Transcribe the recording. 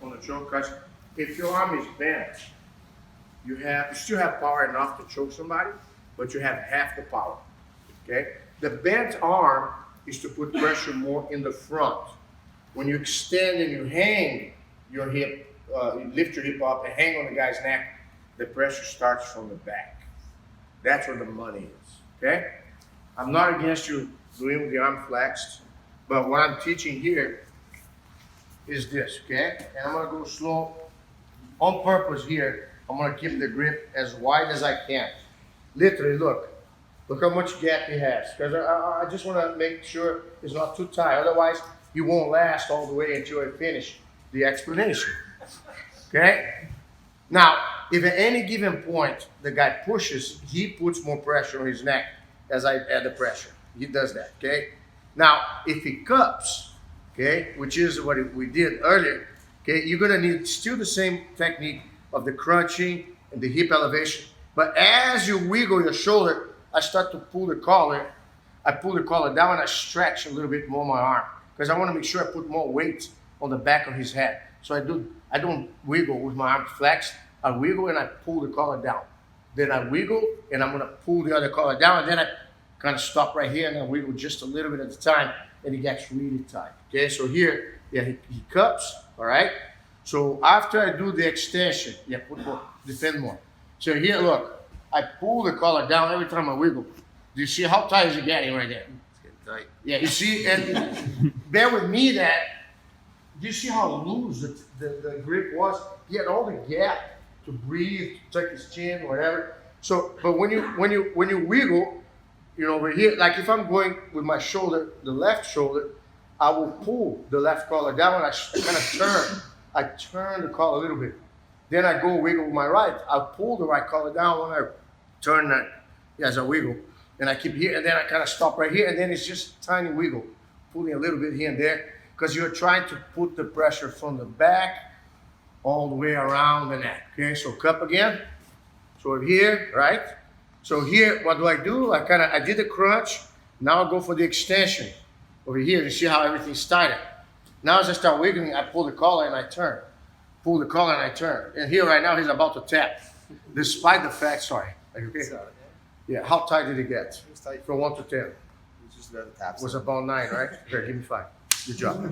on the choke, because if your arm is bent, you still have power enough to choke somebody, but you have half the power. Okay? The bent arm is to put pressure more in the front. When you extend and you hang your hip, you lift your hip up and hang on the guy's neck, the pressure starts from the back. That's where the money is. Okay? I'm not against you doing with the arm flexed, but what I'm teaching here is this, okay? And I'm gonna go slow on purpose here. I'm gonna keep the grip as wide as I can. Literally, look how much gap he has. Because I just wanna make sure it's not too tight. Otherwise, you won't last all the way until I finish the explanation, okay? Now, if at any given point the guy pushes, he puts more pressure on his neck as I add the pressure. He does that, okay? Now, if he cups, okay, which is what we did earlier, okay, you're gonna need still the same technique of the crunching and the hip elevation. But as you wiggle your shoulder, I start to pull the collar. I pull the collar down and I stretch a little bit more my arm because I want to make sure I put more weight on the back of his head. So I don't wiggle with my arm flexed. I wiggle and I pull the collar down. Then I wiggle and I'm gonna pull the other collar down, and then I kind of stop right here and I wiggle just a little bit at a time, and it gets really tight. Okay, so here, yeah, he cups, all right? So after I do the extension, yeah, put more, defend more. So here, look, I pull the collar down every time I wiggle. Do you see how tight is it getting right there? It's getting tight. Yeah, you see, and bear with me that, do you see how loose the grip was? He had all the gap to breathe, to tuck his chin, whatever. So, but when you wiggle, you know, over here, like if I'm going with my shoulder, the left shoulder, I will pull the left collar down and I kind of turn. I turn the collar a little bit. Then I go wiggle with my right. I'll pull the right collar down when I turn that, as I wiggle. And I keep here, and then I kind of stop right here, and then it's just tiny wiggle, pulling a little bit here and there, because you're trying to put the pressure from the back all the way around the neck. Okay, so cup again. So over here, right? So here, what do? I did the crunch. Now I go for the extension. Over here, you see how everything's tighter. Now as I start wiggling, I pull the collar and I turn. Pull the collar and I turn. And here right now, he's about to tap. Despite the fact, sorry. Are you okay? Yeah, how tight did it get? It was tight. From 1 to 10. We just got the taps. Was about 9, right? Here, give me 5. Good job.